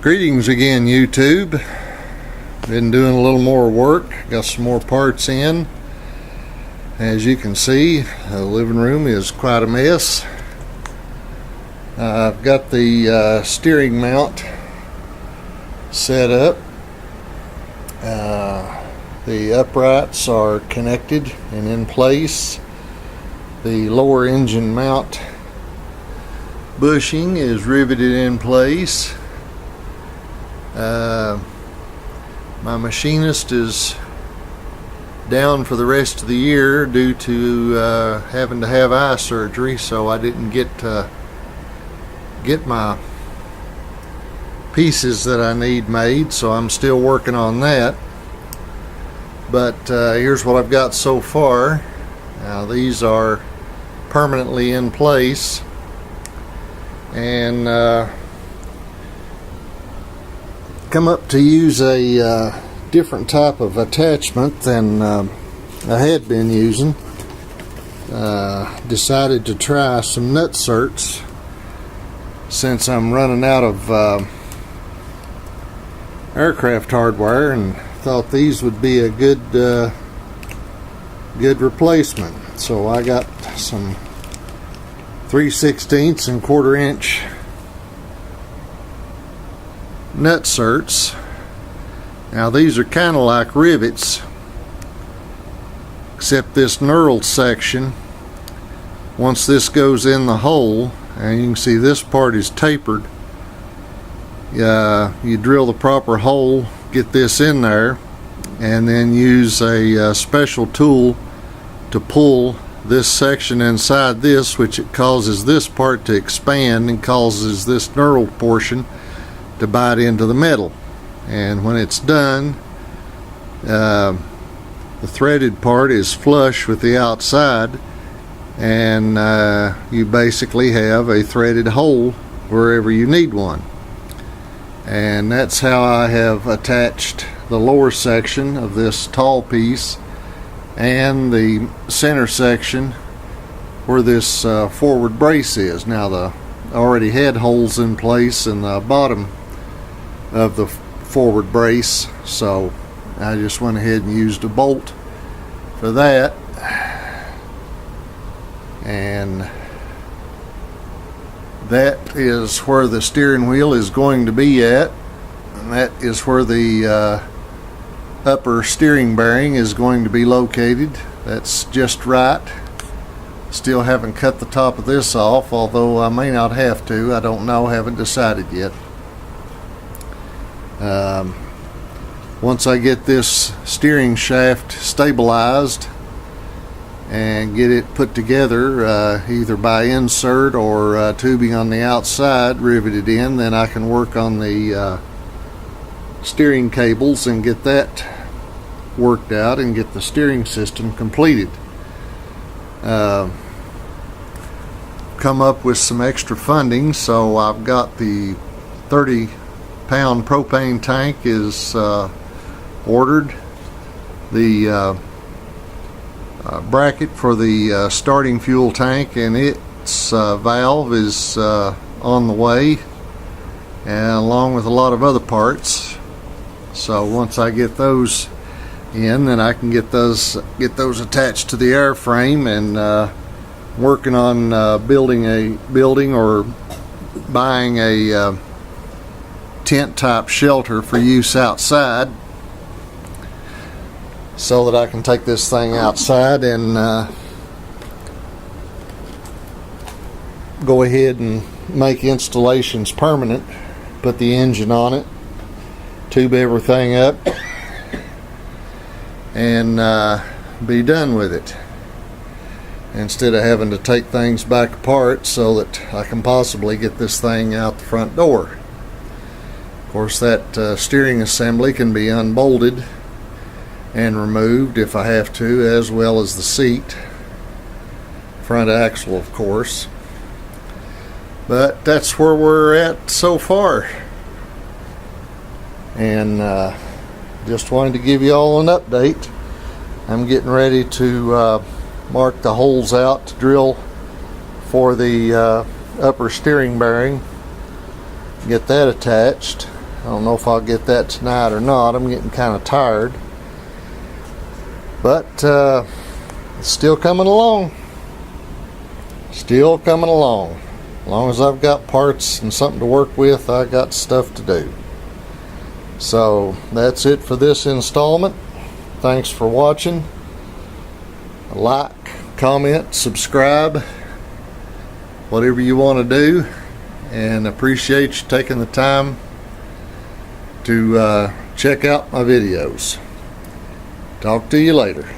Greetings again, YouTube. Been doing a little more work, got some more parts in. As you can see, the living room is quite a mess. I've got the steering mount set up. The uprights are connected and in place. The lower engine mount bushing is riveted in place. My machinist is down for the rest of the year due to having to have eye surgery, so I didn't get my pieces that I need made, so I'm still working on that. But here's what I've got so far. Now these are permanently in place, and come up to use a different type of attachment than I had been using. Decided to try some nut certs since I'm running out of aircraft hardware, and thought these would be a good replacement. So I got some 3/16 and 1/4 inch nut certs. Now these are kind of like rivets, except this knurled section, once this goes in the hole, and you can see this part is tapered, you drill the proper hole, get this in there, and then use a special tool to pull this section inside this, which it causes this part to expand and causes this knurled portion to bite into the metal. And when it's done, the threaded part is flush with the outside, and you basically have a threaded hole wherever you need one. And that's how I have attached the lower section of this tall piece and the center section where this forward brace is. Now I already had holes in place in the bottom of the forward brace, so I just went ahead and used a bolt for that. And that is where the steering wheel is going to be at, and that is where the upper steering bearing is going to be located. That's just right. Still haven't cut the top of this off, although I may not have to. I don't know, haven't decided yet. Once I get this steering shaft stabilized and get it put together, either by insert or tubing on the outside riveted in, then I can work on the steering cables and get that worked out and get the steering system completed. Come up with some extra funding, so I've got the 30-pound propane tank is ordered. The bracket for the starting fuel tank and its valve is on the way, and along with a lot of other parts. So once I get those in, then I can get those attached to the airframe, and working on building or buying a tent type shelter for use outside, so that I can take this thing outside and go ahead and make installations permanent, put the engine on it, tube everything up, and be done with it, instead of having to take things back apart, so that I can possibly get this thing out the front door. Of course, that steering assembly can be unbolted and removed if I have to, as well as the seat, front axle of course. But that's where we're at so far, and just wanted to give you all an update. I'm getting ready to mark the holes out to drill for the upper steering bearing, get that attached. I don't know if I'll get that tonight or not. I'm getting kind of tired. But it's still coming along. Still coming along. As long as I've got parts and something to work with, I got stuff to do. So that's it for this installment. Thanks for watching. Like, comment, subscribe, whatever you want to do, and appreciate you taking the time to check out my videos. Talk to you later.